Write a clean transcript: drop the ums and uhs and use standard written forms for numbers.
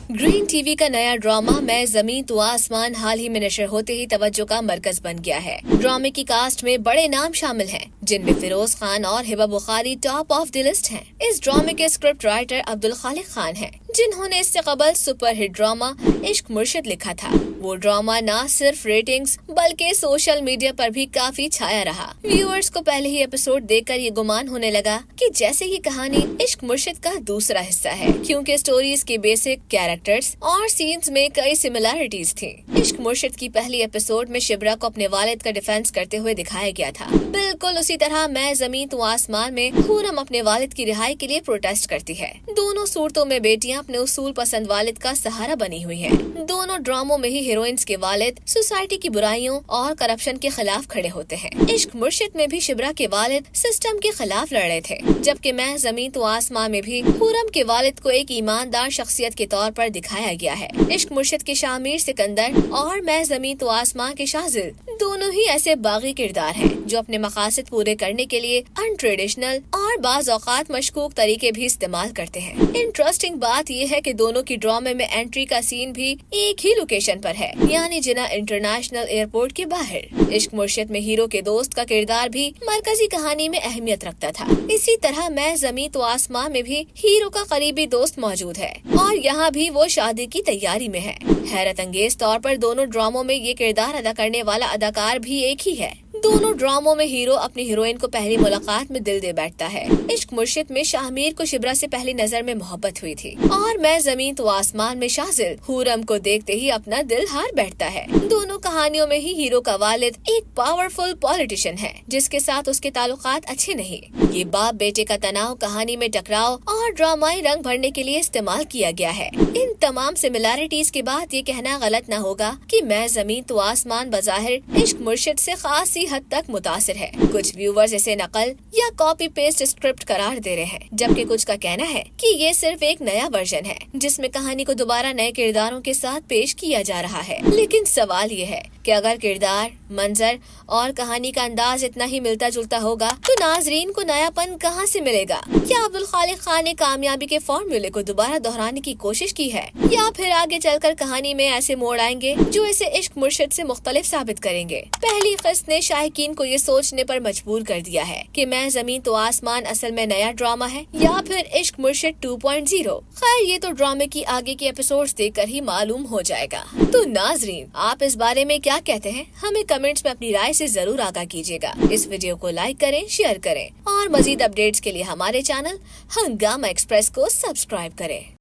Green TV का नया drama मैं जमीन तो आसमान हाल ही में नशर होते ही तवज्जो का मरकज बन गया है। ड्रामे की कास्ट में बड़े नाम शामिल हैं, जिनमें फिरोज खान और Hiba Bukhari top of the list हैं। इस ड्रामे के स्क्रिप्ट राइटर अब्दुल खालिक खान हैं, जिन्होंने इससे कबल सुपरहिट ड्रामा इश्क मुर्शिद लिखा था। वो ड्रामा न सिर्फ रेटिंग्स बल्कि सोशल मीडिया पर भी काफी छाया रहा। व्यूअर्स को पहले ही एपिसोड देखकर ये गुमान होने लगा कि जैसे ये कहानी इश्क मुर्शिद का दूसरा हिस्सा है, क्योंकि स्टोरीज के बेसिक कैरेक्टर्स और सीन्स में कई सिमिलैरिटीज थी। इश्क मुर्शिद की पहली एपिसोड में शिब्रा को अपने वालिद का डिफेंस करते हुए दिखाया गया था। बिल्कुल उसी तरह मैं जमीन तो आसमान में हूरम अपने वालिद की रिहाई के लिए प्रोटेस्ट करती है। दोनों सूरतों में बेटियां अपने उसूल पसंद वालिद का सहारा बनी हुई हैं। दोनों ड्रामों में ही हीरोइंस के वालिद सोसाइटी की बुराइयों और करप्शन के खिलाफ खड़े होते हैं। इश्क मुर्शिद में भी शिब्रा के वालिद सिस्टम के खिलाफ लड़ रहे थे, जबकि मैं जमीन तो आसमान में भी हूरम के वालिद को एक ईमानदार शख्सियत के तौर पर दिखाया गया है। इश्क मुर्शिद के शामिर सिकंदर और मैं जमीन तो आसमान के शाहजिल दोनों ही ऐसे बागी किरदार हैं जो अपने मकासद पूरे करने के लिए अनट्रेडिशनल और बाज़ औक़ात मशकूक तरीके भी इस्तेमाल करते हैं। इंटरेस्टिंग बात यह है कि दोनों की ड्रामे में एंट्री का सीन भी एक ही लोकेशन पर है, यानी जिना इंटरनेशनल एयरपोर्ट के बाहर। इश्क मुर्शिद में हीरो के दोस्त का किरदार भी मरकजी कहानी में अहमियत रखता था। इसी तरह मैं जमीन तो आसमान में भी हीरो का करीबी दोस्त मौजूद है और यहाँ भी वो शादी की तैयारी में है। हैरत अंगेज तौर पर दोनों ड्रामों में ये किरदार अदा करने वाला अदाकार भी एक ही है। दोनों ड्रामों में हीरो अपनी हीरोइन को पहली मुलाकात में दिल दे बैठता है। इश्क मुर्शिद में शाहमीर को शिब्रा से पहली नजर में मोहब्बत हुई थी और मैं जमीन तो आसमान में शाहजिल हूरम को देखते ही अपना दिल हार बैठता है। दोनों कहानियों में ही हीरो का वालिद एक पावरफुल पॉलिटिशियन है, जिसके साथ उसके ताल्लुकात अच्छे नहीं। ये बाप बेटे का तनाव कहानी में टकराव और ड्रामाई रंग भरने के लिए इस्तेमाल किया गया है। इन तमाम सिमिलैरिटीज के बाद ये कहना गलत न होगा कि मैं जमीन तो आसमान बज़ाहिर इश्क मुर्शिद से खासी हद तक मुतासिर है। कुछ व्यूवर्स इसे नकल या कॉपी पेस्ट स्क्रिप्ट करार दे रहे हैं, जबकि कुछ का कहना है कि ये सिर्फ एक नया वर्जन है जिसमें कहानी को दोबारा नए किरदारों के साथ पेश किया जा रहा है। लेकिन सवाल ये है कि अगर किरदार, मंजर और कहानी का अंदाज इतना ही मिलता जुलता होगा तो नाजरीन को नयापन कहाँ से मिलेगा? क्या अब्दुल खालिक खान ने कामयाबी के फॉर्मूले को दोबारा दोहराने की कोशिश की है, या फिर आगे चलकर कहानी में ऐसे मोड़ आएंगे जो इसे इश्क मुर्शिद से मुख्तलिफ साबित करेंगे? पहली किस्त ने शायकीन को ये सोचने पर मजबूर कर दिया है कि मैं जमीन तो आसमान असल में नया ड्रामा है या फिर इश्क मुर्शिद 2.0। खैर, ये तो ड्रामे की आगे की एपिसोड्स देखकर ही मालूम हो जाएगा। तो नाजरीन, आप इस बारे में क्या कहते हैं? हमें कमेंट्स में अपनी राय से जरूर आगाह कीजिएगा। इस वीडियो को लाइक करें, शेयर करें और मजीद अपडेट्स के लिए हमारे चैनल हंगामा एक्सप्रेस को सब्सक्राइब करें।